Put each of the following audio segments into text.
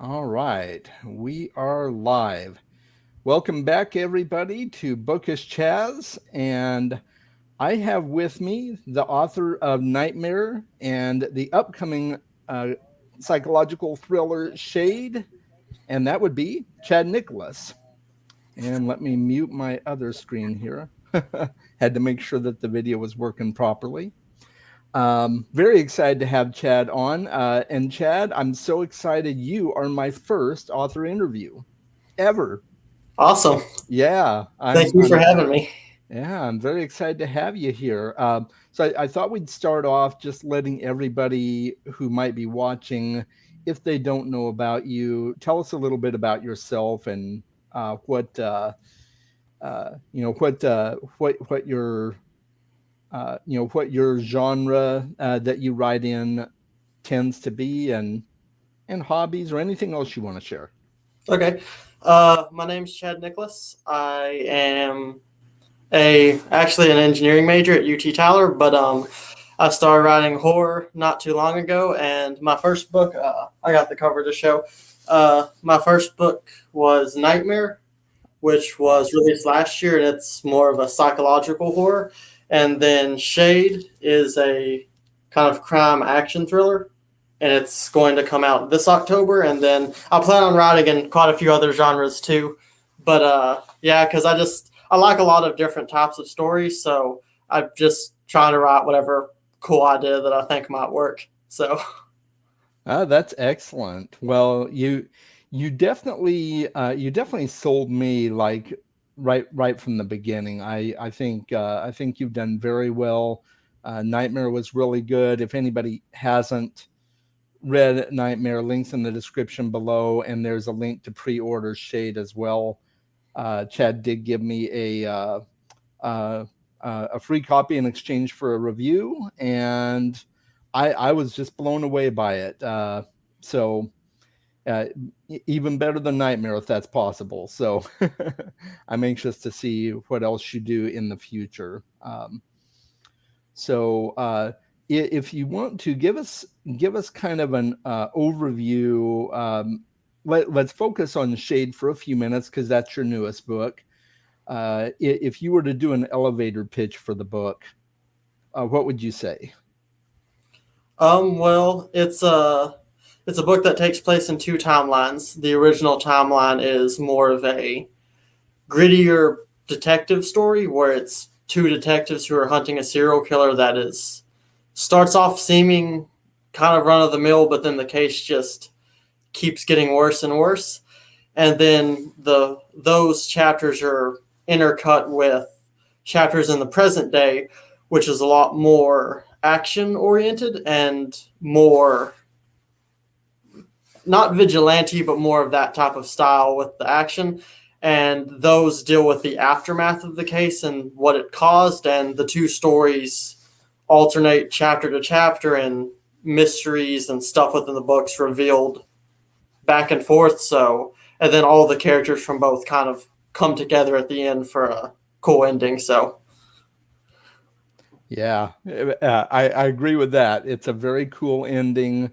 All right, we are live. Welcome back, everybody, to Bookish Chaz. And I have with me the author of Nightmare and the upcoming uh, psychological thriller Shade, and that would be Chad Nicholas. And let me mute my other screen here. Had to make sure that the video was working properly. Very excited to have Chad on. And Chad, I'm so excited you are my first author interview ever. Awesome. Yeah, Thank you for having me. I'm very excited to have you here. So I thought we'd start off just letting everybody who might be watching, if they don't know about you, tell us a little bit about yourself and what what your what your genre that you write in tends to be, and hobbies or anything else you want to share. Okay. My name's Chad Nicholas. I am actually an engineering major at UT Tyler, but I started writing horror not too long ago, and my first book, I got the cover to show. My first book was Nightmare, which was released last year, and it's more of a psychological horror. And then Shade is a kind of crime action thriller, and it's going to come out this October. And then I plan on writing in quite a few other genres too. But yeah, because I like a lot of different types of stories, so I'm just trying to write whatever cool idea that I think might work. So That's excellent. Well, you definitely sold me like right from the beginning. I think you've done very well. Nightmare was really good. If anybody hasn't read Nightmare, links in the description below, and there's a link to pre-order Shade as well. Chad did give me uh, a free copy in exchange for a review, and I was just blown away by it. So uh, even better than Nightmare if that's possible. So I'm anxious to see what else you do in the future. So if you want to give us kind of an overview, let's focus on Shade for a few minutes because that's your newest book. If you were to do an elevator pitch for the book, what would you say? well, it's a book that takes place in two timelines. The original timeline is more of a grittier detective story where it's two detectives who are hunting a serial killer that is starts off seeming kind of run of the mill, but then the case just keeps getting worse and worse. And then those chapters are intercut with chapters in the present day, which is a lot more action oriented and more not vigilante, but more of that type of style with the action. And those deal with the aftermath of the case and what it caused. And the two stories alternate chapter to chapter, and mysteries and stuff within the books revealed back and forth. So, and then all the characters from both kind of come together at the end for a cool ending. So, Yeah, I agree with that. It's a very cool ending.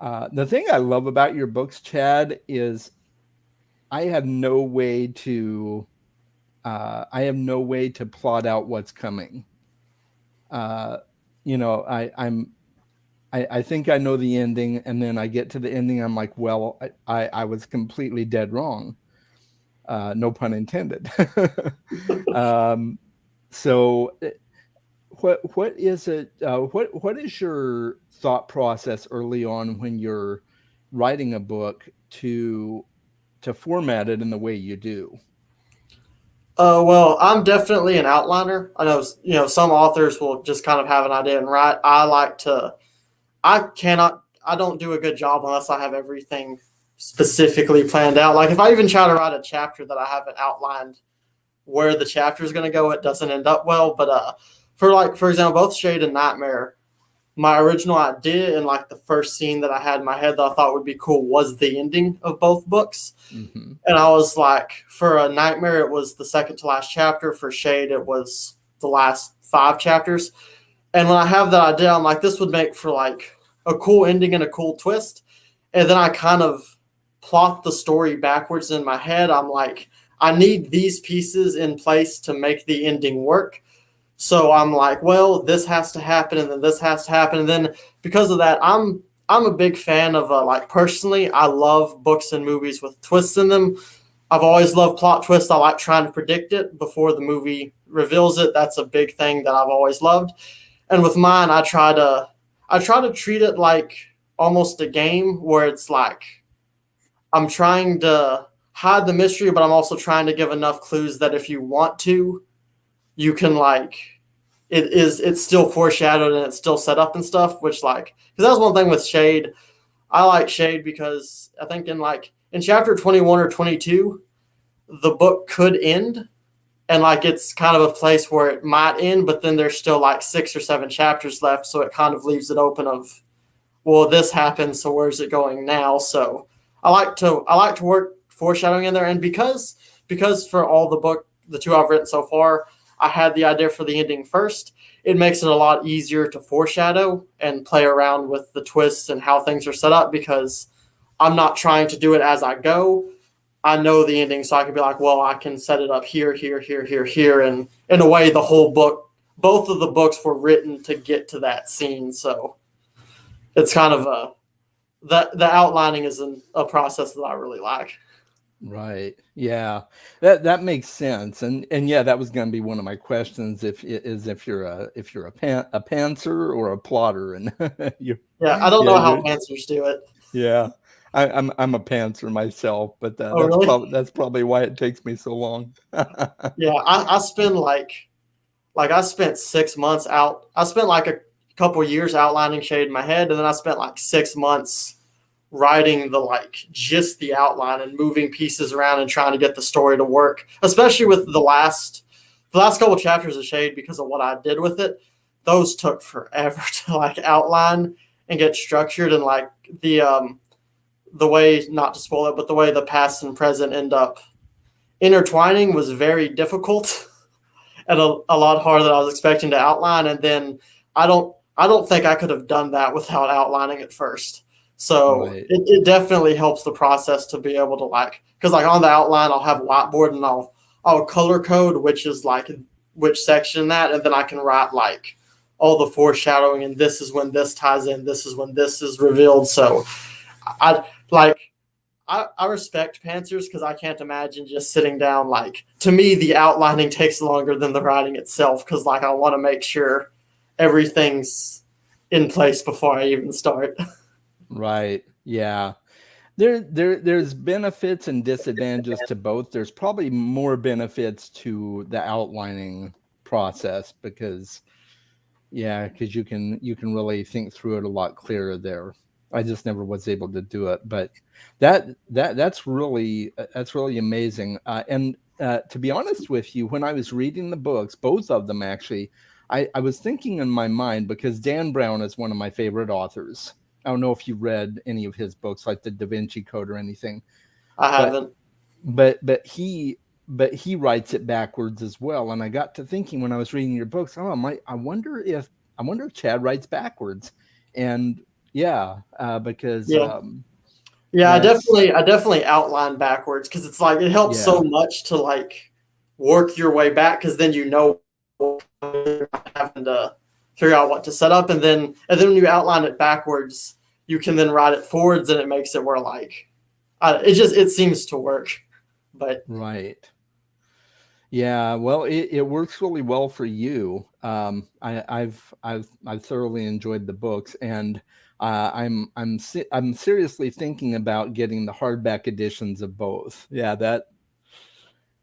The thing I love about your books, Chad, is I have no way to I have no way to plot out what's coming. Uh, you know, I think I know the ending, and then I get to the ending. I'm like, well, I was completely dead wrong. No pun intended. um, so, what is it? What is your thought process early on when you're writing a book to format it in the way you do? well, I'm definitely an outliner. I know, some authors will just kind of have an idea and write. I don't do a good job unless I have everything specifically planned out. Like if I even try to write a chapter that I haven't outlined where the chapter is going to go, it doesn't end up well. But for example, both Shade and Nightmare, my original idea and like the first scene that I had in my head that I thought would be cool was the ending of both books. Mm-hmm. And I was like, for a Nightmare, it was the second to last chapter. For Shade, it was the last 5 chapters. And when I have that idea, I'm like, this would make for like a cool ending and a cool twist. And then I kind of plot the story backwards in my head. I'm like, I need these pieces in place to make the ending work. So I'm like, well, this has to happen, and then this has to happen, and then because of that, I'm a big fan of like personally, I love books and movies with twists in them. I've always loved plot twists. I like trying to predict it before the movie reveals it. That's a big thing that I've always loved. And with mine, I try to treat it like almost a game where it's like I'm trying to hide the mystery, but I'm also trying to give enough clues that if you want to, you can like it's still foreshadowed and it's still set up and stuff. Which like because that's one thing with Shade. I like Shade because I think in chapter 21 or 22, the book could end, and like it's kind of a place where it might end, but then there's still like 6 or 7 chapters left, so it kind of leaves it open of well, this happened, so where's it going now? So I like to work foreshadowing in there, and because for all the two I've written so far, I had the idea for the ending first. It makes it a lot easier to foreshadow and play around with the twists and how things are set up because I'm not trying to do it as I go. I know the ending, so I can be like, well, I can set it up here, here, here, here, here, and in a way, both of the books were written to get to that scene. So it's kind of the outlining is a process that I really like. Right. Yeah. That makes sense. And yeah, that was going to be one of my questions if you're a pantser or a plotter and you Yeah, I don't yeah, know how you're pantsers do it. yeah. I'm a pantser myself, but Oh, really? that's probably why it takes me so long. Yeah, I spend like I spent 6 months out. I spent like a couple years outlining Shade in my head, and then I spent like 6 months writing just the outline and moving pieces around and trying to get the story to work. Especially with the last couple chapters of Shade because of what I did with it. Those took forever to like outline and get structured, and like the way not to spoil it, but the way the past and present end up intertwining was very difficult and a lot harder than I was expecting to outline. And then I don't think I could have done that without outlining it first. So Right. it definitely helps the process to be able to like because like on the outline I'll have a whiteboard and I'll color code which is like which section that, and then I can write like all the foreshadowing and this is when this ties in, this is when this is revealed. So I like I respect pantsers because I can't imagine just sitting down. Like to me, the outlining takes longer than the writing itself because like I want to make sure everything's in place before I even start. Right. Yeah. There's benefits and disadvantages to both. There's probably more benefits to the outlining process because you can really think through it a lot clearer there. I just never was able to do it, but that's really amazing. And to be honest with you, when I was reading the books, both of them actually, I was thinking in my mind because Dan Brown is one of my favorite authors. I don't know if you read any of his books, like the Da Vinci Code or anything, I but haven't. but he writes it backwards as well. And I got to thinking when I was reading your books, oh, I wonder if Chad writes backwards, and yeah, because Yeah, yeah. I that's definitely I definitely outline backwards because it's like it helps so yeah, much to like work your way back because then you know you're not having to figure out what to set up, and then when you outline it backwards, you can then write it forwards, and it makes it where like it seems to work. But right. Yeah, well, it works really well for you. I've thoroughly enjoyed the books, and I'm seriously thinking about getting the hardback editions of both. Yeah, yeah,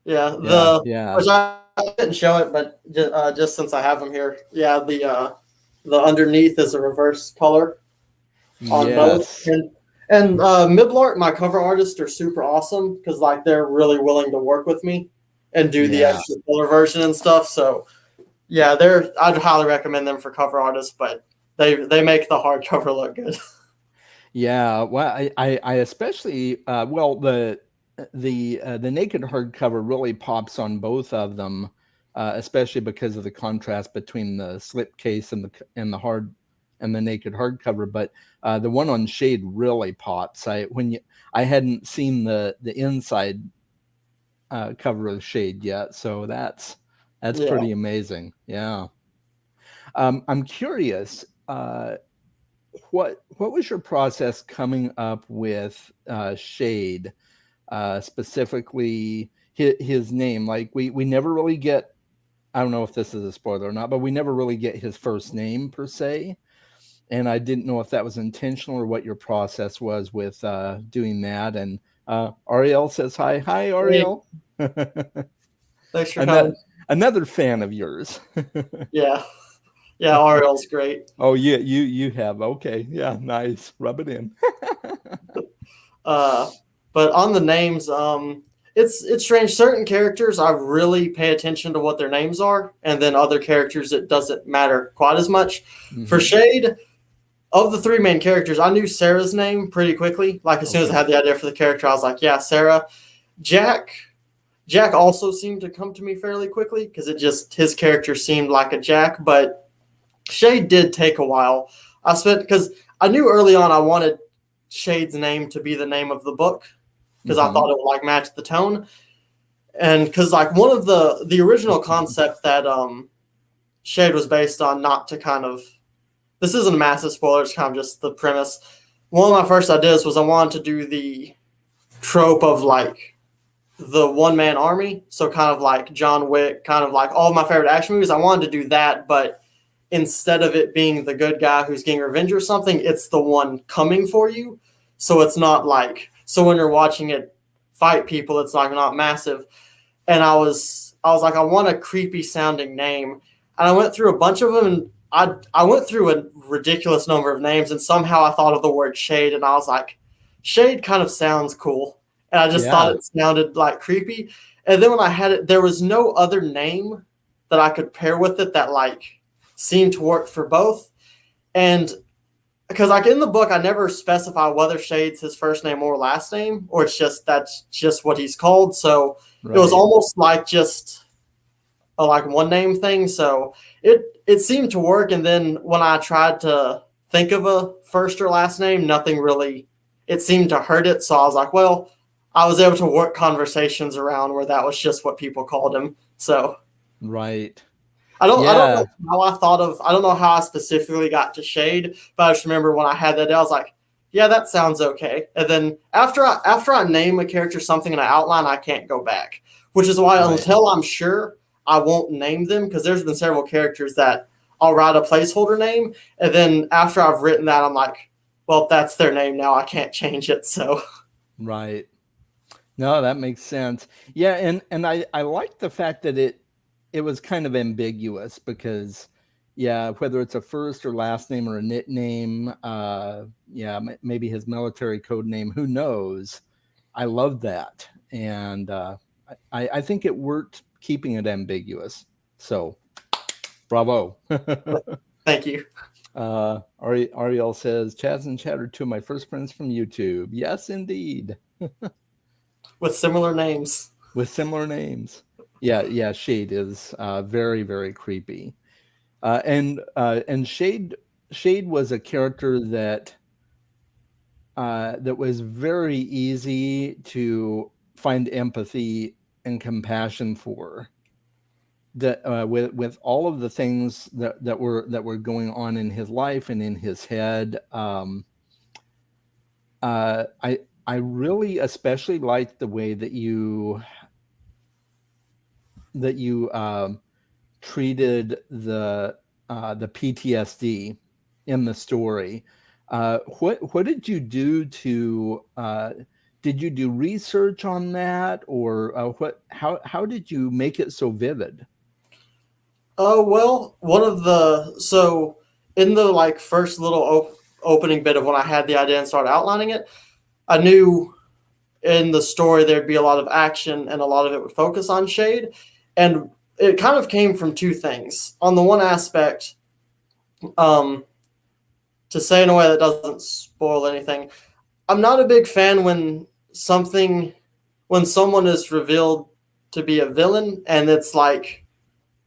yeah, the yeah, which I didn't show it, but just since I have them here, yeah, the underneath is a reverse color on both, yes, and Miblart, my cover artists are super awesome because like they're really willing to work with me and do the yeah. extra color version and stuff. So yeah, I'd highly recommend them for cover artists, but they make the hardcover look good. Yeah, well, I especially well the naked hardcover really pops on both of them, especially because of the contrast between the slip case and the hard and the naked hardcover, but the one on Shade really pops. I hadn't seen the inside cover of Shade yet, so that's Yeah. pretty amazing. Yeah. I'm curious. What was your process coming up with Shade, specifically his name? Like we never really get. I don't know if this is a spoiler or not, but we never really get his first name per se. And I didn't know if that was intentional or what your process was with doing that. And Ariel says hi. Hi, Hey, Ariel. thanks for And coming. another fan of yours. Yeah. Yeah, Ariel's great. Oh, yeah, you have. Okay. Yeah, nice. Rub it in. Uh, but on the names, it's strange. Certain characters I really pay attention to what their names are, and then other characters it doesn't matter quite as much. For Hmm. Shade, of the three main characters, I knew Sarah's name pretty quickly. Like as soon as I Okay. had the idea for the character, I was like, yeah, Sarah. Jack. Jack also seemed to come to me fairly quickly because it just his character seemed like a Jack, but Shade did take a while. I spent because I knew early on I wanted Shade's name to be the name of the book because I Hmm. thought it would like match the tone, and because like one of the original concept that Shade was based on, not to kind of this isn't a massive spoiler, it's kind of just the premise. One of my first ideas was I wanted to do the trope of like the one man army, so kind of like John Wick, kind of like all of my favorite action movies. I wanted to do that, but instead of it being the good guy who's getting revenge or something, it's the one coming for you. So it's not like so when you're watching it fight people, it's like not massive. And I was like, I want a creepy sounding name, and I went through a bunch of them, and I went through a ridiculous number of names, and somehow I thought of the word Shade, and I was like, Shade kind of sounds cool, and I just thought Yeah. it sounded like creepy. And then when I had it, there was no other name that I could pair with it that like seemed to work for both. And because like in the book, I never specify whether Shade's his first name or last name, or it's just that's just what he's called. So it was Right. almost like just a like one name thing. So it seemed to work. And then when I tried to think of a first or last name, nothing really it seemed to hurt it. So I was like, well, I was able to work conversations around where that was just what people called him. So Right. I don't Yeah. know how I thought of I don't know how I specifically got to Shade, but I just remember when I had that I was like, yeah, that sounds okay. And then after I name a character something in an outline, I can't go back. Which is why Right. until I'm sure I won't name them because there's been several characters that I'll write a placeholder name, and then after I've written that, I'm like, well, that's their name now. I can't change it. So Right. No, that makes sense. Yeah, and I like the fact that it was kind of ambiguous because yeah, whether it's a first or last name or a nickname, yeah, maybe his military code name, who knows? I love that, and I think it worked keeping it ambiguous. So bravo. thank you. Ariel says, Chaz and Chad are two of my first friends from YouTube. Yes, indeed. With similar names. With similar names. Yeah, yeah, Shade is very, very creepy. And Shade was a character that was very easy to find empathy and compassion for. That with all of the things that were going on in his life and in his head, I really especially liked the way that you treated the PTSD in the story. What did you do to did you do research on that, or what? How did you make it so vivid? Oh well, one of the so in the like first little opening bit of when I had the idea and started outlining it, I knew in the story there'd be a lot of action and a lot of it would focus on Shade, and it kind of came from two things. On the one aspect, um, to say in a way that doesn't spoil anything, I'm not a big fan when someone is revealed to be a villain and it's like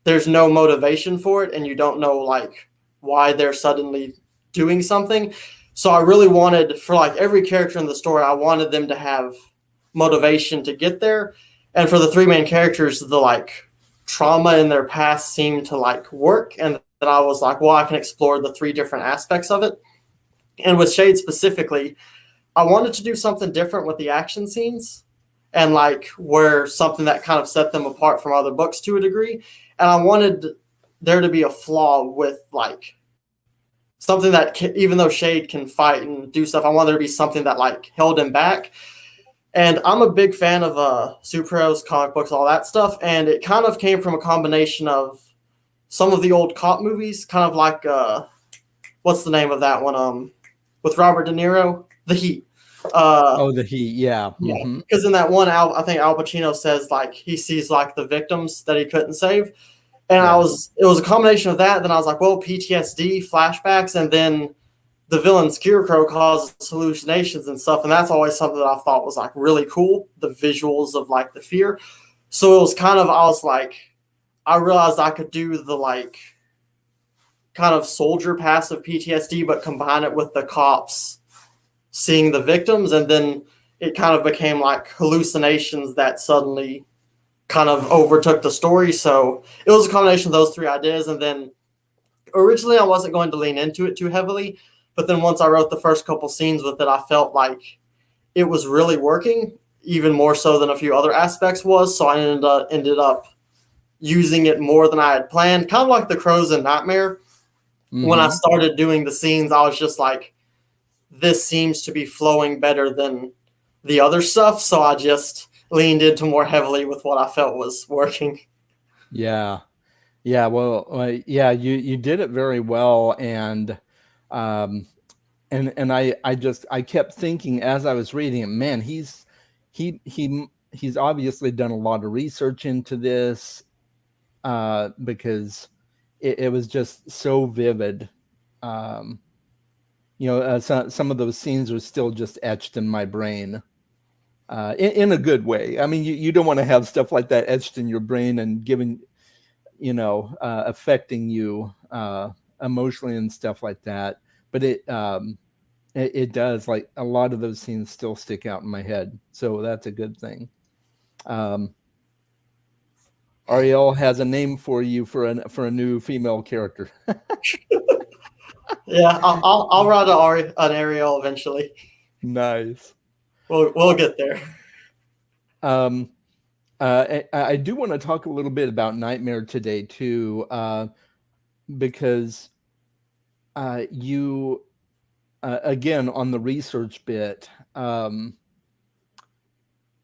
there's no motivation for it and you don't know like why they're suddenly doing something. So I really wanted, for like every character in the story, I wanted them to have motivation to get there. And for the three main characters, the like trauma in their past seemed to like work. And then I was like, well, I can explore the three different aspects of it. And with Shade specifically, I wanted to do something different with the action scenes and like where something that kind of set them apart from other books to a degree. And I wanted there to be a flaw with like something that even though Shade can fight and do stuff, I wanted there to be something that like held him back. And I'm a big fan of superheroes, comic books, all that stuff. And it kind of came from a combination of some of the old cop movies, kind of like what's the name of that one? With Robert De Niro, The Heat. Oh, The Heat, yeah. Yeah, Mm-hmm. because in that one, I think Al Pacino says like he sees like the victims that he couldn't save, and Yeah. it was a combination of that. Then I was like, well, PTSD, flashbacks, and then the villain Scarecrow causes hallucinations and stuff, and that's always something that I thought was like really cool. The visuals of like the fear. So it was kind of I was like, I realized I could do the like kind of soldier passive PTSD, but combine it with the cops seeing the victims, and then it kind of became like hallucinations that suddenly kind of overtook the story. So it was a combination of those three ideas. And then originally I wasn't going to lean into it too heavily, but then once I wrote the first couple scenes with it, I felt like it was really working, even more so than a few other aspects was. So I ended up using it more than I had planned, kind of like the Crows in Nightmare. Mm-hmm. When I started doing the scenes, I was just like, this seems to be flowing better than the other stuff. So I just leaned into more heavily with what I felt was working. Yeah. Yeah. Well, yeah, you did it very well. And I kept thinking as I was reading it, man, he's obviously done a lot of research into this, because it was just so vivid. Some of those scenes are still just etched in my brain, in a good way. I mean, you don't want to have stuff like that etched in your brain and affecting you emotionally and stuff like that. But it does, like a lot of those scenes still stick out in my head. So that's a good thing. Ariel has a name for you for a new female character. Yeah, I'll write an Ariel eventually. Nice. We'll get there. I do want to talk a little bit about Nightmare today too, because you again on the research bit.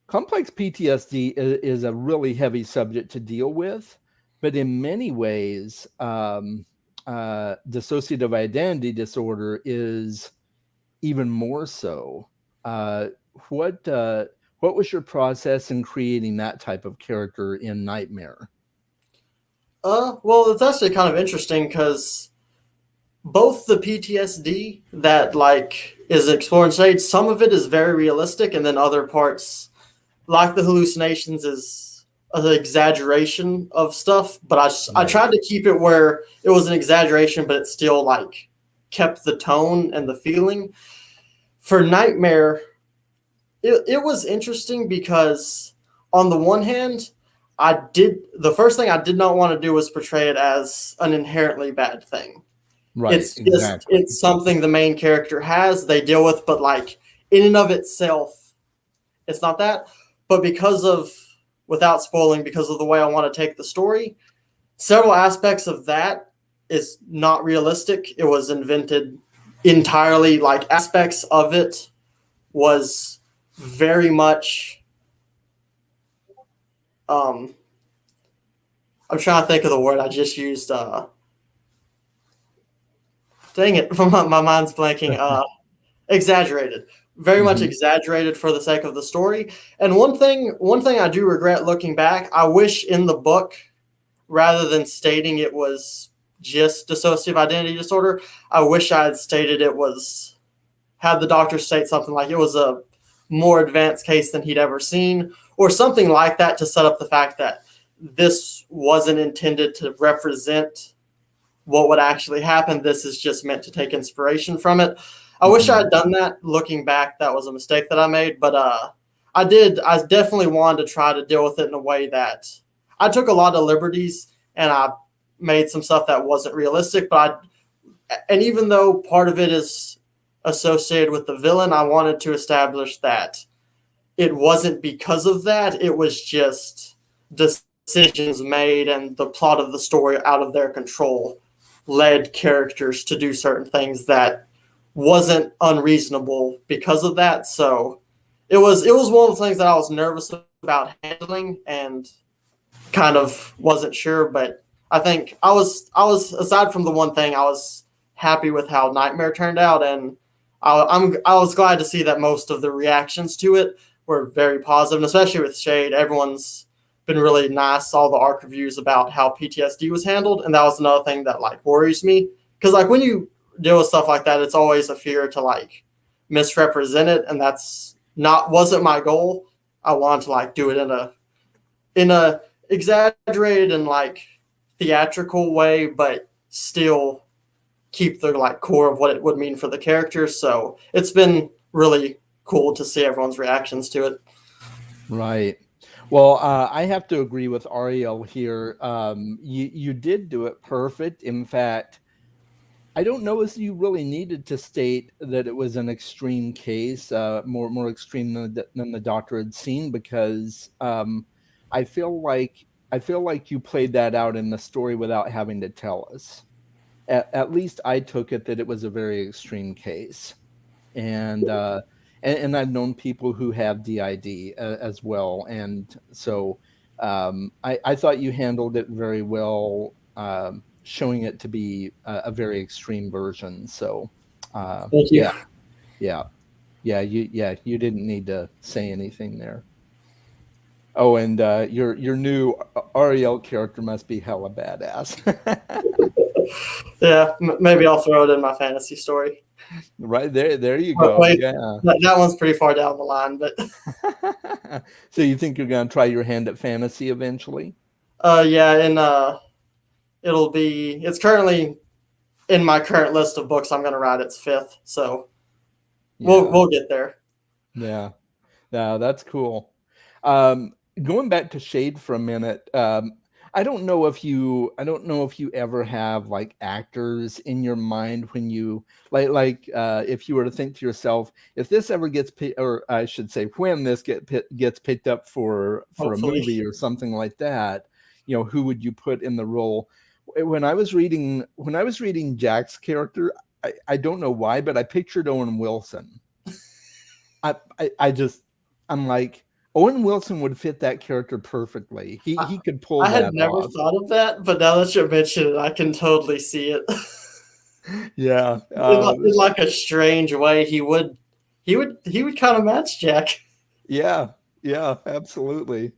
Complex PTSD is a really heavy subject to deal with, but in many ways, dissociative identity disorder is even more so. What was your process in creating that type of character in Nightmare? Well, it's actually kind of interesting because both the PTSD that like is explored in Shade, some of it is very realistic, and then other parts, like the hallucinations, is an exaggeration of stuff. But I tried to keep it where it was an exaggeration, but it still like kept the tone and the feeling. For Nightmare, it was interesting because on the one hand, the first thing I did not want to do was portray it as an inherently bad thing. Right. It's something the main character has, they deal with, but like in and of itself, it's not that. But without spoiling, because of the way I want to take the story, several aspects of that is not realistic. It was invented entirely, like aspects of it was very much I'm trying to think of the word I just used. Dang it, my mind's blanking. Exaggerated, very much exaggerated for the sake of the story. And one thing I do regret looking back, I wish in the book, rather than stating it was just dissociative identity disorder, I wish I had stated had the doctor state something like it was a more advanced case than he'd ever seen, or something like that, to set up the fact that this wasn't intended to represent what would actually happen. This is just meant to take inspiration from it. I wish I Mhm. had done that. Looking back, that was a mistake that I made, but I did. I definitely wanted to try to deal with it in a way that I took a lot of liberties and I made some stuff that wasn't realistic. And even though part of it is associated with the villain, I wanted to establish that it wasn't because of that. It was just decisions made and the plot of the story out of their control led characters to do certain things that wasn't unreasonable because of that. So it was one of the things that I was nervous about handling and kind of wasn't sure, but I think I was aside from the one thing, I was happy with how Nightmare turned out, and I was glad to see that most of the reactions to it were very positive, and especially with Shade, everyone's been really nice. All the ARC reviews about how PTSD was handled, and that was another thing that like worries me because like when you deal with stuff like that, it's always a fear to like misrepresent it, and that's not wasn't my goal. I wanted to like do it in a exaggerated and like theatrical way, but still keep the like core of what it would mean for the characters. So it's been really cool to see everyone's reactions to it. Right. Well, I have to agree with Ariel here. You did do it perfect. In fact, I don't know if you really needed to state that it was an extreme case, more extreme than the doctor had seen, because I feel like you played that out in the story without having to tell us. At least I took it that it was a very extreme case, and I've known people who have DID as well, and so I thought you handled it very well, showing it to be a very extreme version. So Thank you. yeah, yeah, you didn't need to say anything there. Oh, and your new Ariel character must be hella badass. Yeah, maybe I'll throw it in my fantasy story. Right there you But go. wait, Yeah. that one's pretty far down the line. But So you think you're gonna try your hand at fantasy eventually? yeah, and it's currently in my current list of books. I'm gonna write its fifth, so Yeah, we'll get there. yeah, yeah. That's cool. Um, Going back to Shade for a minute, I don't know if you ever have like actors in your mind when you if you were to think to yourself, if this ever or I should say, when this gets picked up for a Hopefully, movie or something like that, who would you put in the role? When I was reading Jack's character, I don't know why, but I pictured Owen Wilson. I just I'm like Owen Wilson would fit that character perfectly. I, He could pull I had that never off. thought of that, but now that you mention it, I can totally see it. Yeah. In like a strange way, he would kind of match Jack. Yeah. Yeah, absolutely.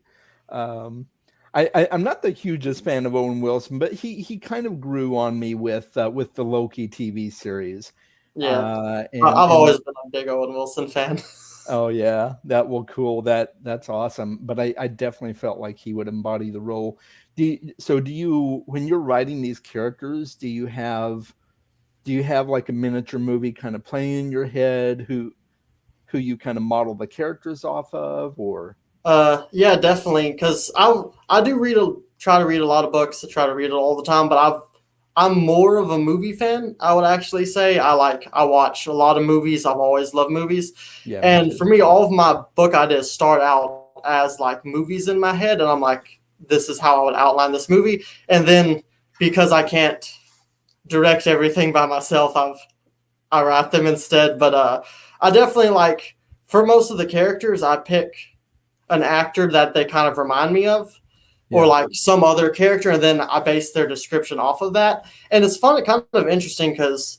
Um I'm not the hugest fan of Owen Wilson, but he kind of grew on me with the Loki TV series. Yeah, I've And always been a big Owen Wilson fan. Oh yeah, that will cool. That's awesome. But I definitely felt like he would embody the role. Do you when you're writing these characters, do you have like a miniature movie kind of playing in your head who you kind of model the characters off of, or Yeah, definitely. Because I do try to read a lot of books. I try to read it all the time, but I'm more of a movie fan. I would actually say I watch a lot of movies. I've always loved movies, yeah, me and too. for me, all of my book ideas start out as like movies in my head, and I'm like, this is how I would outline this movie, and then because I can't direct everything by myself, I write them instead. But I definitely like for most of the characters, I pick an actor that they kind of remind me of, or Yeah. like some other character, and then I base their description off of that. And it's fun, kind of interesting because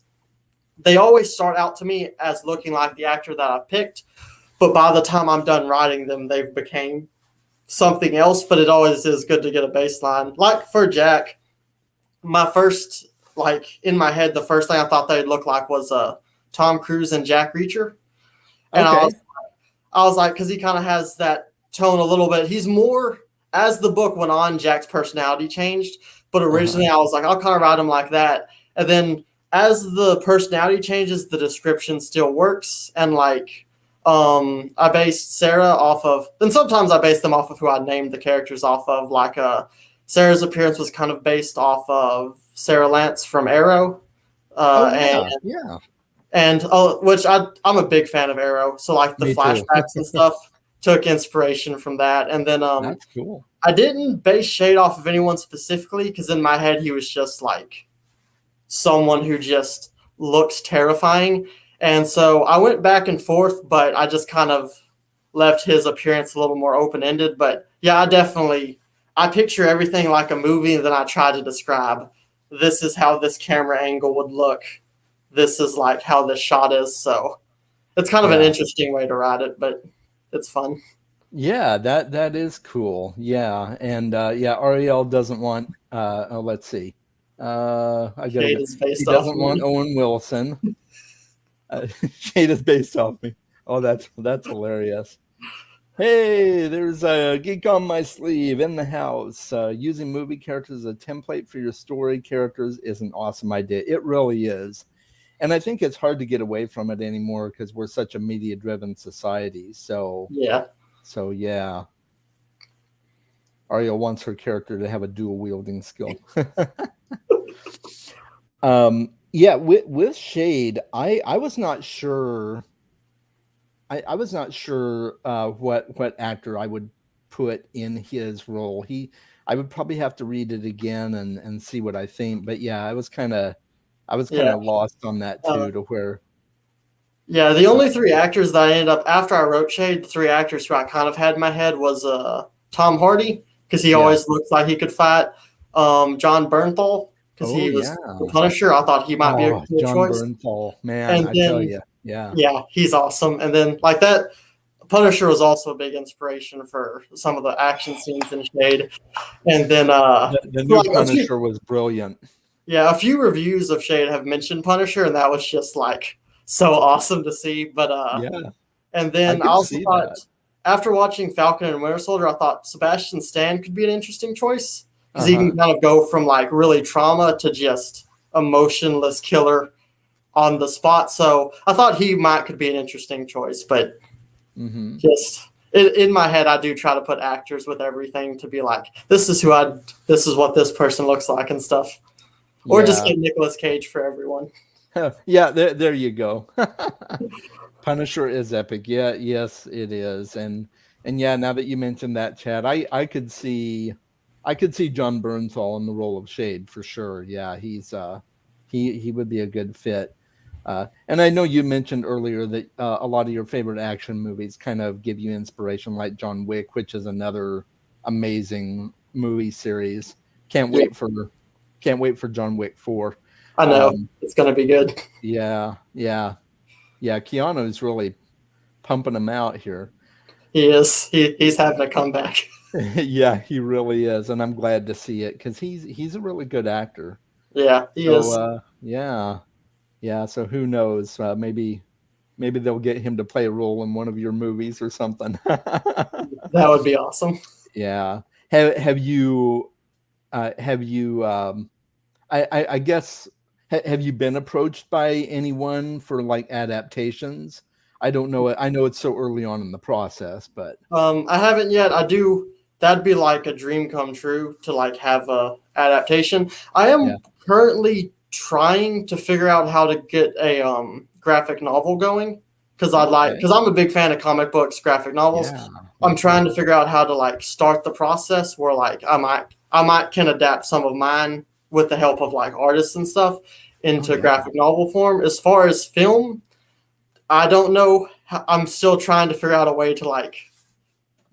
they always start out to me as looking like the actor that I've picked, but by the time I'm done writing them, they've became something else. But it always is good to get a baseline. Like for Jack, my first like in my head, the first thing I thought they'd look like was Tom Cruise and Jack Reacher, and Okay. I was like, because he kind of has that tone a little bit. He's more, as the book went on, Jack's personality changed, But originally I was like, I'll kind of write him like that. And then as the personality changes, the description still works. And like, I based Sarah off of, and sometimes I base them off of who I named the characters off of. Like, Sarah's appearance was kind of based off of Sarah Lance from Arrow. Oh And yeah, yeah. which I'm a big fan of Arrow. So like the Me too. flashbacks and stuff took inspiration from that. And then That's cool. I didn't base Shade off of anyone specifically because in my head he was just like someone who just looks terrifying. And so I went back and forth, but I just kind of left his appearance a little more open ended. But yeah, I picture everything like a movie, and then I try to describe this is how this camera angle would look. This is like how this shot is. So it's kind of an interesting way to write it, but it's fun. Yeah, that is cool. Yeah, and yeah, Ariel doesn't want. Let's see. I gotta Shade go. is based He off doesn't want me. Owen Wilson. Shade is based off me. Oh, that's hilarious. Hey, there's a geek on my sleeve in the house. Using movie characters as a template for your story characters is an awesome idea. It really is. And I think it's hard to get away from it anymore because we're such a media-driven society. Yeah. So yeah. Ariel wants her character to have a dual wielding skill. Yeah, with Shade, I was not sure. I was not sure what actor I would put in his role. I would probably have to read it again and see what I think. But yeah, I was kind of Yeah. lost on that too, to where. Yeah, the only three actors that I ended up after I wrote Shade, the three actors who I kind of had in my head was Tom Hardy because he Yeah. always looks like he could fight. John Bernthal because Oh he was yeah. the Punisher. I thought he might be a Oh, good John choice. Bernthal, man, And I tell then you, yeah. yeah, he's awesome. And then like that, Punisher was also a big inspiration for some of the action scenes in Shade. And then The new Punisher was brilliant. yeah, a few reviews of Shade have mentioned Punisher, and that was just like so awesome to see. But Yeah, and I then I could also see thought that. after watching Falcon and Winter Soldier, I thought Sebastian Stan could be an interesting choice because he Uh-huh. can kind of go from like really trauma to just emotionless killer on the spot. So I thought he could be an interesting choice, but Mm-hmm. just in my head, I do try to put actors with everything to be like, this is what this person looks like and stuff, or just Yeah. get Nicolas Cage for everyone. Yeah, there you go. Punisher is epic. Yeah, yes, it is. And yeah, now that you mentioned that, Chad, I could see John Bernthal in the role of Shade for sure. Yeah, he would be a good fit. And I know you mentioned earlier that a lot of your favorite action movies kind of give you inspiration, like John Wick, which is another amazing movie series. Can't Yeah, wait for can't wait for John Wick 4. I know Um, it's gonna be good. yeah, yeah, yeah. Keanu's really pumping them out here. He is. He's having a comeback. Yeah, he really is, and I'm glad to see it because he's a really good actor. Yeah, he So is. yeah, yeah. So who knows? Maybe they'll get him to play a role in one of your movies or something. That would be awesome. Yeah. Have you I guess have you been approached by anyone for like adaptations? I don't know. I know it's so early on in the process, but I haven't yet. I do. That'd be like a dream come true to like have a adaptation. I yeah. am currently trying to figure out how to get a graphic novel going Okay. because I'm a big fan of comic books, graphic novels. Yeah. Me I'm trying too. to figure out how to like start the process where like I might can adapt some of mine with the help of like artists and stuff Oh into yeah. graphic novel form. As far as film, I don't know. I'm still trying to figure out a way to like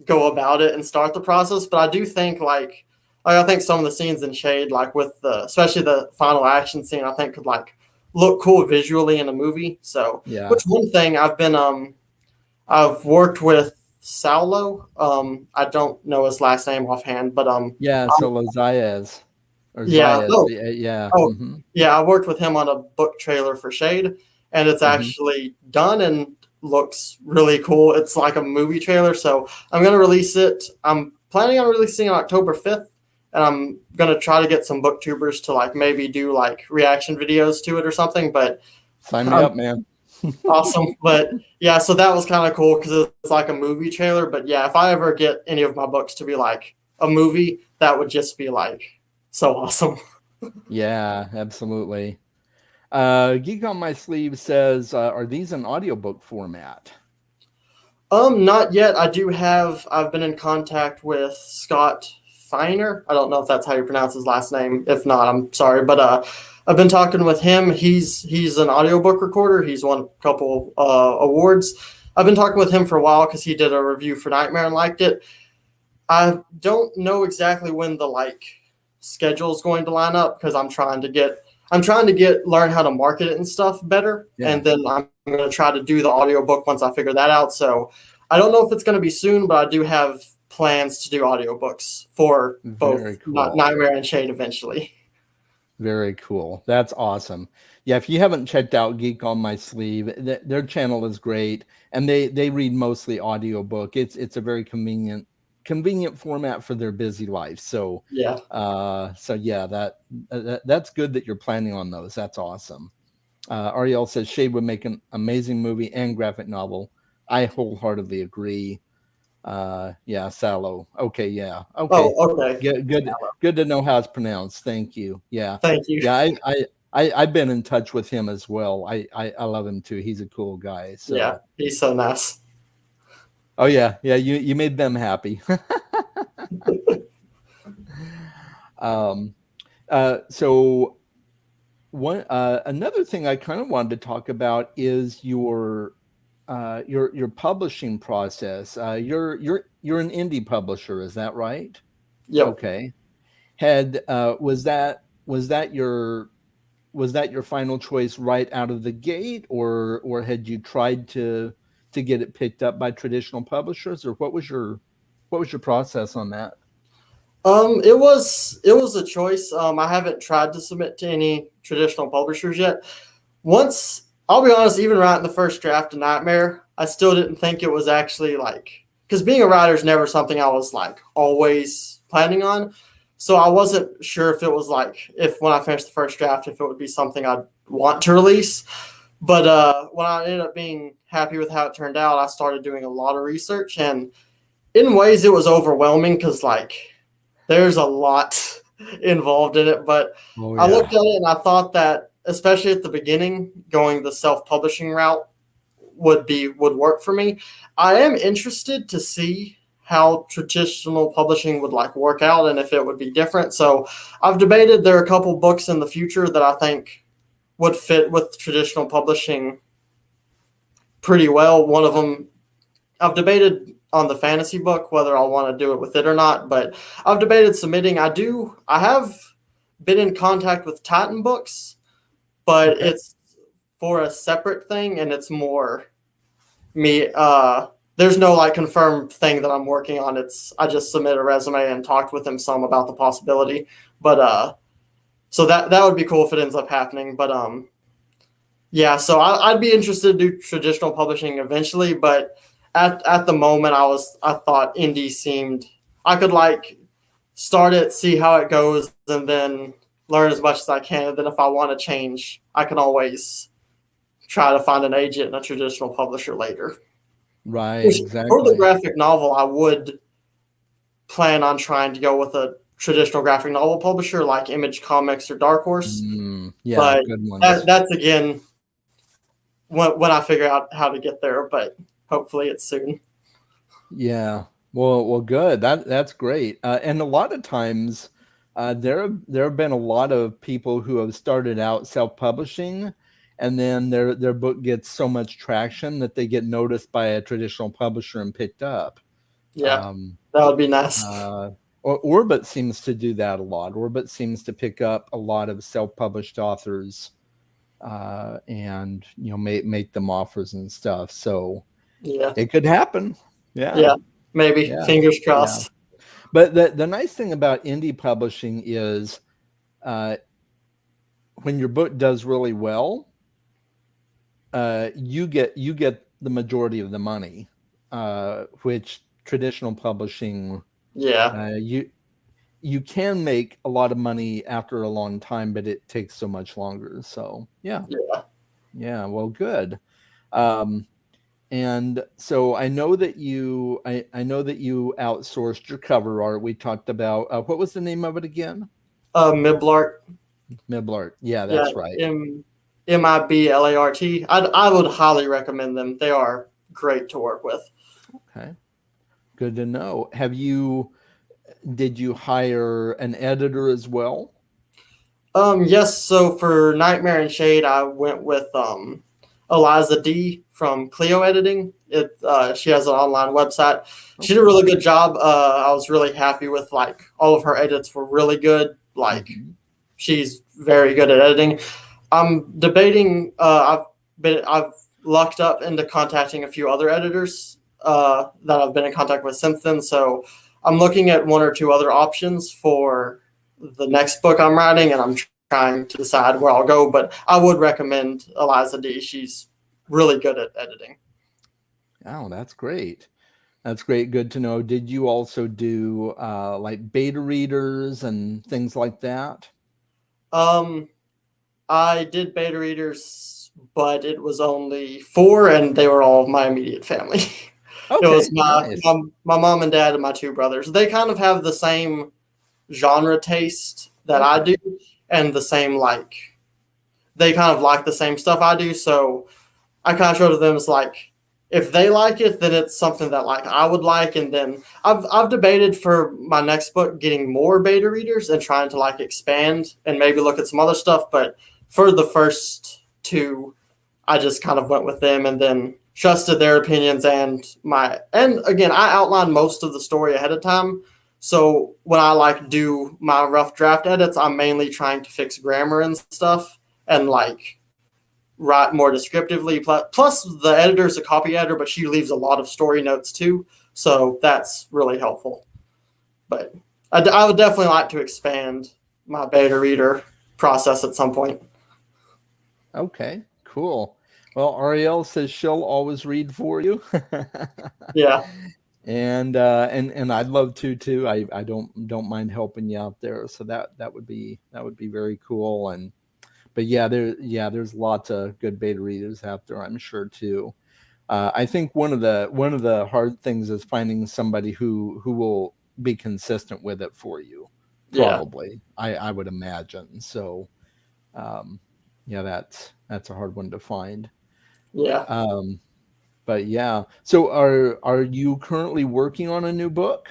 go about it and start the process. But I do think I think some of the scenes in Shade, like with especially the final action scene, I think could like look cool visually in a movie. So, Yeah. which one thing I've worked with Saulo. I don't know his last name offhand, but Yeah. Solo Zayas or yeah. Zayas. Oh, Yeah. Yeah. oh, Mm-hmm. yeah. I worked with him on a book trailer for Shade, and it's Mm-hmm. actually done and looks really cool. It's like a movie trailer, so I'm gonna release it. I'm planning on releasing it on October 5th, and I'm gonna try to get some booktubers to like maybe do like reaction videos to it or something. But Sign me I'm up, man. awesome. But yeah, so that was kind of cool because it's like a movie trailer. But yeah, if I ever get any of my books to be like a movie, that would just be like so awesome. Yeah, absolutely. Geek on My Sleeve says, are these an audiobook format? Not yet. I've been in contact with Scott Feiner. I don't know if that's how you pronounce his last name. If not, I'm sorry. But I've been talking with him. He's an audiobook recorder. He's won a couple awards. I've been talking with him for a while because he did a review for Nightmare and liked it. I don't know exactly when the like schedule is going to line up because I'm trying to get learn how to market it and stuff better, Yeah, and then I'm going to try to do the audiobook once I figure that out. So I don't know if it's going to be soon, but I do have plans to do audiobooks for very both cool. Nightmare and Shade eventually. Very cool. That's awesome. Yeah, if you haven't checked out Geek on My Sleeve, their channel is great, and they read mostly audiobook. It's a very convenient format for their busy life. So Yeah. so yeah, that's good that you're planning on those. That's awesome. Ariel says Shade would make an amazing movie and graphic novel. I wholeheartedly agree. Yeah, Sallow. Okay, yeah. Oh, Okay. okay. Good to know how it's pronounced. Thank you. Yeah. Thank you. Yeah, I've been in touch with him as well. I love him too. He's a cool guy. Yeah, So he's so nice. oh yeah, yeah, you made them happy. um so one another thing I kind of wanted to talk about is your publishing process. You're an indie publisher, is that right? Yep. Okay. Had was that your final choice right out of the gate, or had you tried to get it picked up by traditional publishers, or what was your process on that? It was a choice. I haven't tried to submit to any traditional publishers yet. Once I'll be honest, even writing the first draft of Nightmare, I still didn't think it was actually like because being a writer is never something I was like always planning on. So I wasn't sure if it was like if when I finished the first draft, if it would be something I'd want to release. But when I ended up being happy with how it turned out, I started doing a lot of research, and in ways it was overwhelming because like there's a lot involved in it. But Oh I yeah. looked at it and I thought that, especially at the beginning, going the self-publishing route would work for me. I am interested to see how traditional publishing would like work out and if it would be different. So I've debated there are a couple books in the future that I think would fit with traditional publishing pretty well. One of them I've debated on the fantasy book whether I'll want to do it with it or not, but I've debated submitting. I have been in contact with Titan Books, but Okay. it's for a separate thing and it's more me there's no like confirmed thing that I'm working on. It's I just submitted a resume and talked with him some about the possibility. But so that would be cool if it ends up happening. But yeah, so I'd be interested to do traditional publishing eventually, but at the moment I thought indie seemed I could like start it, see how it goes, and then learn as much as I can. And then if I want to change, I can always try to find an agent and a traditional publisher later. Right, For the exactly. graphic novel, I would plan on trying to go with a traditional graphic novel publisher like Image Comics or Dark Horse. Yeah, But good ones. that's again when I figure out how to get there. But hopefully it's soon. Yeah. Well, good. That's great. And a lot of times, there have been a lot of people who have started out self-publishing, and then their book gets so much traction that they get noticed by a traditional publisher and picked up. Yeah, Um, that would be nice. uh, Orbit seems to do that a lot. Orbit seems to pick up a lot of self-published authors, and make them offers and stuff. So Yeah, it could happen. Yeah. yeah, maybe. Yeah. Fingers Yeah. crossed. But the nice thing about indie publishing is, uh, when your book does really well, you get the majority of the money, which traditional publishing, Yeah, you you can make a lot of money after a long time, but it takes so much longer. So yeah, Yeah. yeah. Well, good. Um, and so I know that you outsourced your cover art. We talked about what was the name of it again? Miblart. Miblart. Yeah, Yeah, that's right. Miblart. I would highly recommend them. They are great to work with. Okay, good to know. Did you hire an editor as well? Yes. So for Nightmare and Shade, I went with Eliza D from Clio Editing. She has an online website. She did a Okay. really good job. I was really happy with like all of her edits were really good. Like Hmm. she's very good at editing. I'm debating. I've lucked up into contacting a few other editors that I've been in contact with since then. So I'm looking at one or two other options for the next book I'm writing, and I'm trying to decide where I'll go. But I would recommend Eliza D. She's really good at editing. Oh, that's great. That's great. Good to know. Did you also do like beta readers and things like that? Um, I did beta readers, but it was only four, and they were all of my immediate family. It was Okay, nice. my mom and dad and my two brothers. They kind of have the same genre taste that I Okay. do, and the same like they kind of like the same stuff I do. So I kind of showed to them as like if they like it, then it's something that like I would like. And then I've debated for my next book getting more beta readers and trying to like expand and maybe look at some other stuff. But for the first two, I just kind of went with them and then trusted their opinions and again I outlined most of the story ahead of time. So when I like do my rough draft edits, I'm mainly trying to fix grammar and stuff and like write more descriptively. Plus, the editor's a copy editor, but she leaves a lot of story notes too, so that's really helpful. But I would definitely like to expand my beta reader process at some point. Okay, cool. Well, Ariel says she'll always read for you. Yeah, And I'd love to too. I don't mind helping you out there. So that would be very cool. And but there's lots of good beta readers out there, I'm sure too. I think one of the hard things is finding somebody who will be consistent with it for you. yeah, Probably, I would imagine. So um, yeah, that's a hard one to find. yeah. Um, but yeah, so are you currently working on a new book?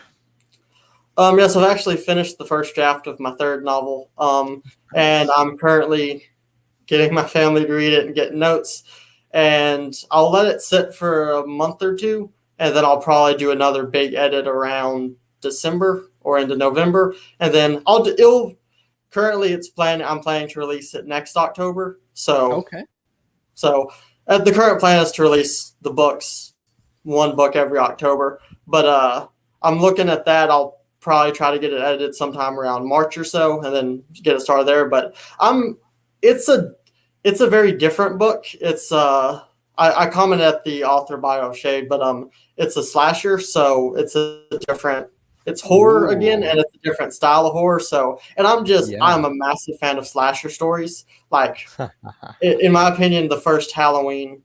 Yes, I've actually finished the first draft of my third novel, and Nice. I'm currently getting my family to read it and get notes. And I'll let it sit for a month or two, and then I'll probably do another big edit around December or into November, and then it'll currently it's planned. I'm planning to release it next October. Okay. So the current plan is to release the books, one book every October. But I'm looking at that. I'll probably try to get it edited sometime around March or so, and then get it started there. But I'm it's a it's a very different book. I commented at the author bio shade, but it's a slasher, so it's horror again, Ooh. and it's a different style of horror. So, and I'm Yeah. a massive fan of slasher stories. Like in my opinion, the first Halloween,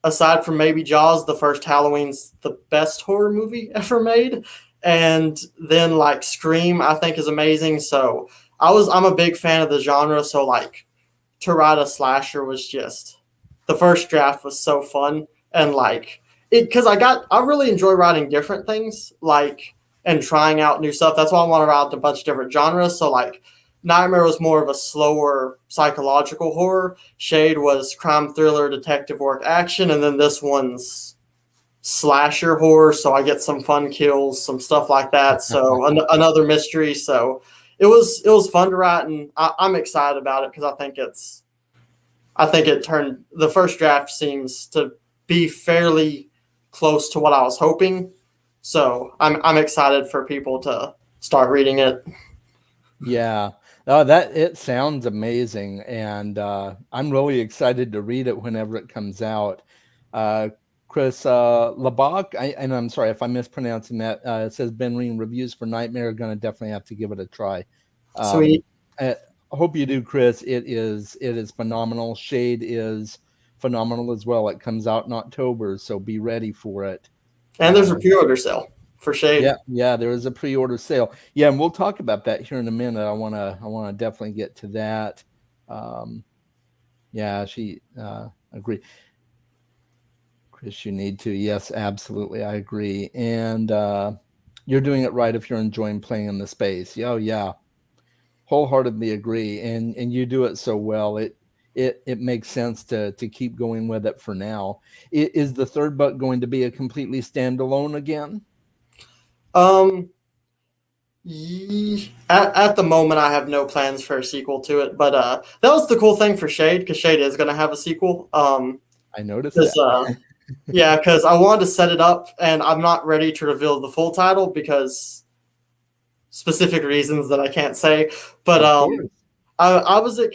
aside from maybe Jaws, the first Halloween's the best horror movie ever made. And then like Scream, I think is amazing. So I'm a big fan of the genre. So like to write a slasher was just the first draft was so fun and like it because I really enjoy writing different things like and trying out new stuff. That's why I want to write a bunch of different genres. So like Nightmare was more of a slower psychological horror. Shade was crime thriller, detective work, action, and then this one's slasher horror. So I get some fun kills, some stuff like that. So another mystery. So it was fun to write, and I'm excited about it because I think it turned the first draft seems to be fairly close to what I was hoping. So I'm excited for people to start reading it. Yeah. Oh, that it sounds amazing, and I'm really excited to read it whenever it comes out. Chris Labak, and I'm sorry if I'm mispronouncing that. It says Ben Reen reviews for Nightmare. Going to definitely have to give it a try. Um, Sweet. I hope you do, Chris. It is phenomenal. Shade is phenomenal as well. It comes out in October, so be ready for it. And there's a pre-order sale for Shade. Yeah, there is a pre-order sale. Yeah, and we'll talk about that here in a minute. I wanna definitely get to that. Um, yeah, she agree. Chris, you need to. Yes, absolutely, I agree. And you're doing it right if you're enjoying playing in the space. Oh yeah, wholeheartedly agree. And you do it so well. It makes sense to keep going with it for now. Is the third book going to be a completely standalone again? Um, at the moment, I have no plans for a sequel to it, but that was the cool thing for Shade because Shade is going to have a sequel. I noticed 'Cause, that. yeah, because I wanted to set it up, and I'm not ready to reveal the full title because specific reasons that I can't say. But Of course. I was like,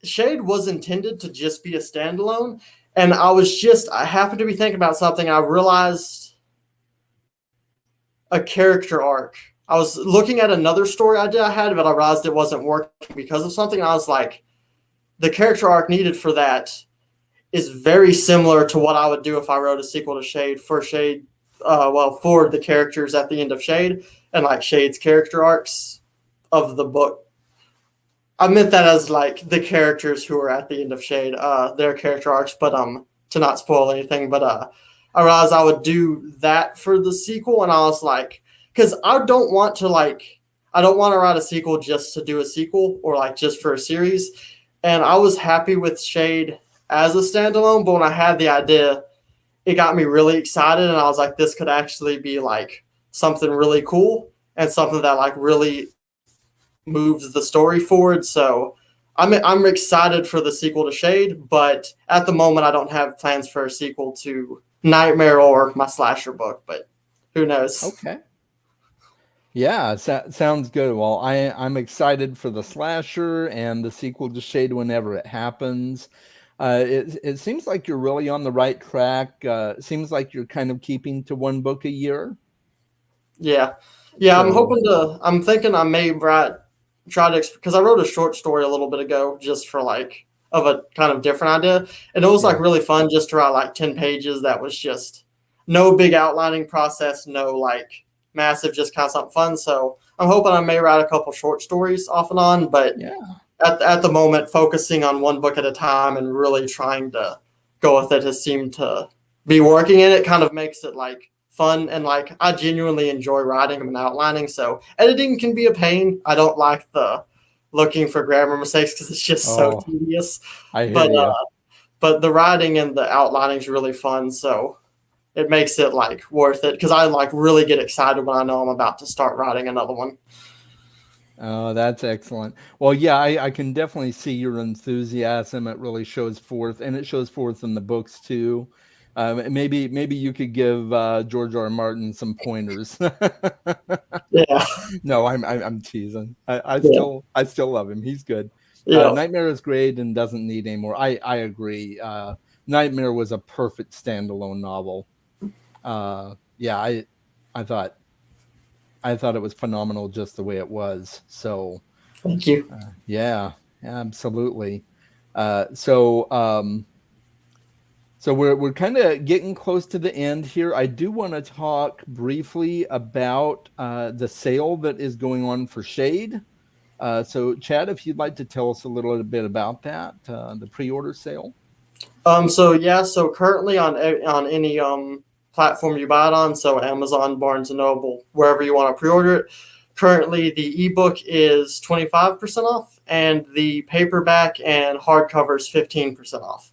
Shade was intended to just be a standalone, and I happened to be thinking about something. I realized a character arc. I was looking at another story idea I had, but I realized it wasn't working because of something. I was like, the character arc needed for that is very similar to what I would do if I wrote a sequel to Shade for Shade. For the characters at the end of Shade and like Shade's character arcs of the book. I meant that as like the characters who are at the end of Shade, their character arcs, but to not spoil anything, but I realized I would do that for the sequel, and I was like, because I don't want to write a sequel just to do a sequel or like just for a series, and I was happy with Shade as a standalone, but when I had the idea, it got me really excited, and I was like, this could actually be like something really cool and something that like really moves the story forward. So I'm excited for the sequel to Shade, but at the moment I don't have plans for a sequel to Nightmare or my slasher book, but who knows? Okay. Yeah, sounds good. Well, I'm excited for the slasher and the sequel to Shade whenever it happens. It seems like you're really on the right track. It seems like you're kind of keeping to one book a year. Yeah. Yeah, So I'm thinking I may try to, because I wrote a short story a little bit ago just for like, of a kind of different idea. And it was like yeah, really fun just to write like 10 pages that was just no big outlining process, no like massive, just kind of something fun. So I'm hoping I may write a couple short stories off and on, but yeah. at the moment, focusing on one book at a time and really trying to go with it has seemed to be working, and it kind of makes it like fun, and like I genuinely enjoy writing and outlining. So editing can be a pain. I don't like the looking for grammar mistakes because it's just so Oh, tedious. I hear But you. but the writing and the outlining is really fun. So it makes it like worth it because I like really get excited when I know I'm about to start writing another one. Oh, that's excellent. Well, yeah, I can definitely see your enthusiasm. It really shows forth, and it shows forth in the books too. Maybe you could give George R. R. Martin some pointers. Yeah, No, I'm teasing. I yeah, still love him. He's good. yeah. Nightmare is great and doesn't need any more. I agree. Nightmare was a perfect standalone novel. Yeah, I thought I thought it was phenomenal just the way it was. So Thank you. yeah, absolutely. So we're kind of getting close to the end here. I do want to talk briefly about the sale that is going on for Shade. So Chad, if you'd like to tell us a little bit about that, the pre-order sale. So yeah, so currently on any platform you buy it on, so Amazon, Barnes and Noble, wherever you want to pre-order it. Currently, the ebook is 25% off, and the paperback and hardcover is 15% off.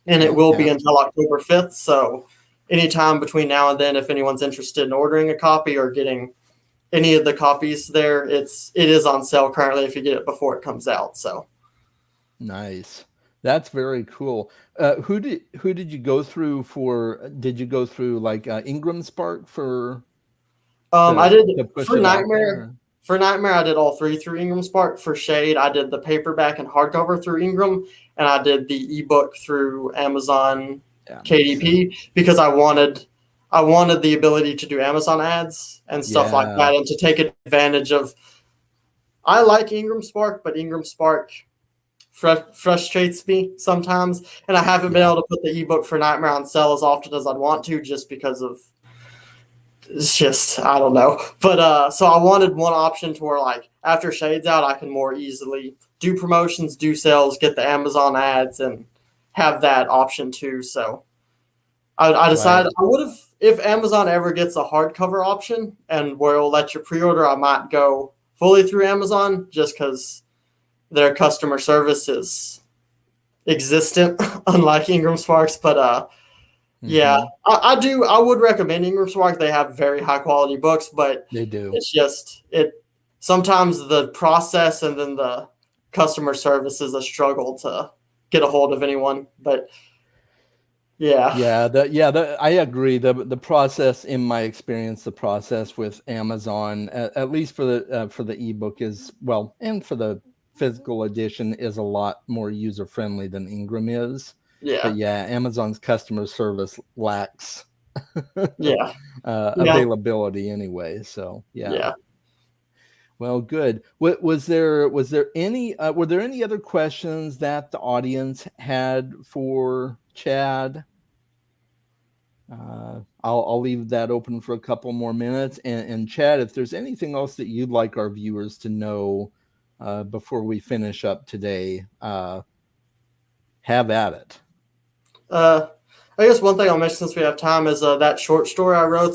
And it will be Fantastic. until October 5th. So anytime between now and then, if anyone's interested in ordering a copy or getting any of the copies there, it is on sale currently if you get it before it comes out. So Nice. That's very cool. Who did you go through for? Did you go through like Ingram Spark for I did to push for it out Nightmare. there? For Nightmare, I did all three through Ingram Spark. For Shade, I did the paperback and hardcover through Ingram, and I did the ebook through Amazon Yeah, makes KDP sense. because I wanted the ability to do Amazon ads and stuff like Yeah, that, and to take advantage of. I like Ingram Spark, but Ingram Spark frustrates me sometimes, and I haven't been yeah, able to put the ebook for Nightmare on sale as often as I'd want to, just because of it's just I don't know. But so I wanted one option to where like after Shades out, I can more easily do promotions, do sales, get the Amazon ads, and have that option too. So I decided right. I would have if Amazon ever gets a hardcover option and where it'll let you pre-order, I might go fully through Amazon just because their customer service is existent, unlike Ingram Sparks. But yeah, Hmm. I would recommend Ingram Spark. They have very high quality books, but They do. it's just it sometimes the process and then the customer service is a struggle to get a hold of anyone. But yeah, Yeah, I agree. The process, in my experience, the process with Amazon, at least for the ebook, is well, and for the physical edition, is a lot more user friendly than Ingram is. But yeah, yeah, Amazon's customer service lacks yeah, yeah, availability anyway. So yeah. yeah. Well, good. Was there any were there any other questions that the audience had for Chad? I'll leave that open for a couple more minutes. And Chad, if there's anything else that you'd like our viewers to know before we finish up today, have at it. Uh, I guess one thing I'll mention since we have time is that short story I wrote.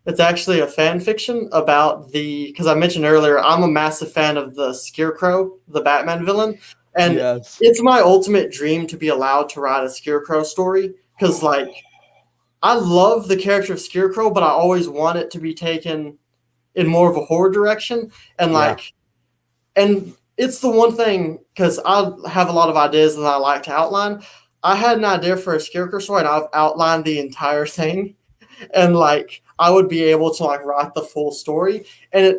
It's actually a fan fiction about the because I mentioned earlier I'm a massive fan of the Scarecrow, the Batman villain, and Yes. it's my ultimate dream to be allowed to write a Scarecrow story because like I love the character of Scarecrow, but I always want it to be taken in more of a horror direction, and Yeah. like and it's the one thing because I have a lot of ideas and I like to outline. I had an idea for a Scarecrow story and I've outlined the entire thing, and like I would be able to like write the full story. And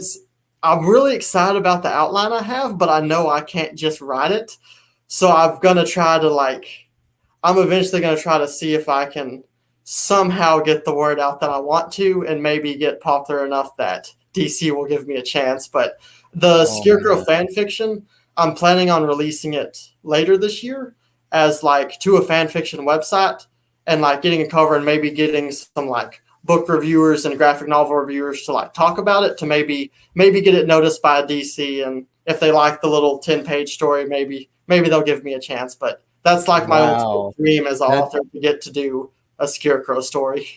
I'm really excited about the outline I have, but I know I can't just write it. So I'm gonna try to like I'm eventually gonna try to see if I can somehow get the word out that I want to and maybe get popular enough that DC will give me a chance. But the Oh Scarecrow man. fan fiction, I'm planning on releasing it later this year as like to a fan fiction website and like getting a cover and maybe getting some like book reviewers and graphic novel reviewers to like talk about it to maybe get it noticed by DC, and if they like the little 10-page story maybe they'll give me a chance. But that's like my ultimate Wow. dream as an That author to get to do a Scarecrow story.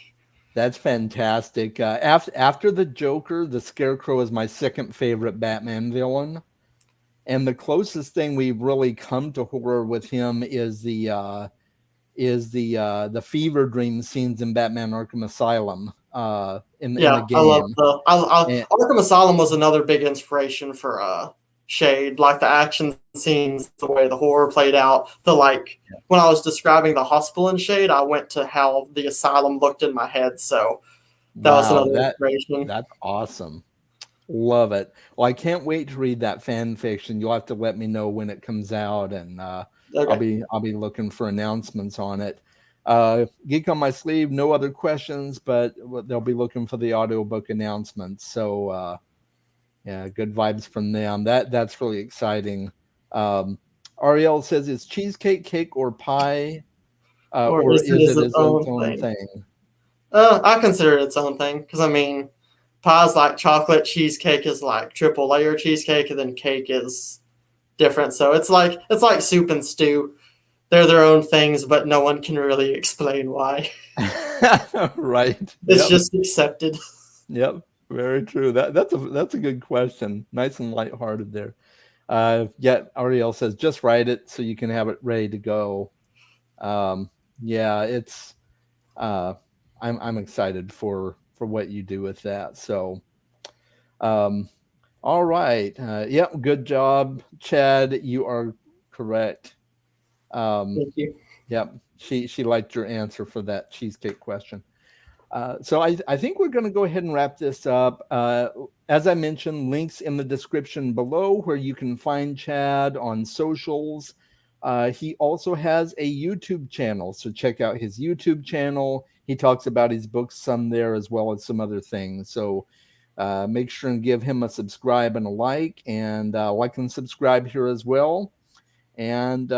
that's fantastic. After the Joker, the Scarecrow is my second favorite Batman villain. And the closest thing we've really come to horror with him is the fever dream scenes in Batman Arkham Asylum in Yeah, the I love game. And Arkham Asylum was another big inspiration for Shade, like the action scenes, the way the horror played out, the like when I was describing the hospital in Shade, I went to how the asylum looked in my head, so that was wow, another inspiration. that's awesome. Love it. Well, I can't wait to read that fan fiction. You'll have to let me know when it comes out, and Okay. I'll be looking for announcements on it. Geek on my sleeve. No other questions, but they'll be looking for the audiobook announcements. So yeah, good vibes from them. That's really exciting. Um, Ariel says, "Is cheesecake cake or pie, Or or is it is its it its own own thing? thing?" I consider it its own thing because I mean, pie's like chocolate, cheesecake is like triple layer cheesecake, and then cake is different. So it's like soup and stew. They're their own things, but no one can really explain why. Right. It's Yep. just accepted. Yep. Very true. That's a good question. Nice and lighthearted there. Yeah, Ariel says just write it so you can have it ready to go. Um, yeah, it's uh, I'm excited for what you do with that. So, um, all right. Yep. Good job, Chad. You are correct. Um, Thank you. yep. She liked your answer for that cheesecake question. So I think we're going to go ahead and wrap this up. As I mentioned, links in the description below where you can find Chad on socials. He also has a YouTube channel, so check out his YouTube channel. He talks about his books some there as well as some other things. So make sure and give him a subscribe and a like, and like and subscribe here as well. And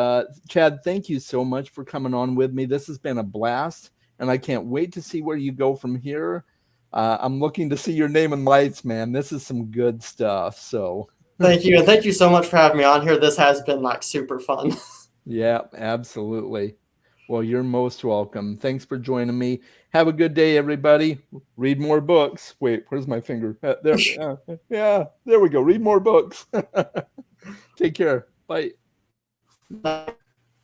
Chad, thank you so much for coming on with me. This has been a blast, and I can't wait to see where you go from here. I'm looking to see your name in lights, man. This is some good stuff. So Thank you, and thank you so much for having me on here. This has been like super fun. yeah, absolutely. Well, you're most welcome. Thanks for joining me. Have a good day, everybody. Read more books. Wait, where's my finger? There. Yeah, there we go. Read more books. Take care. Bye. Bye.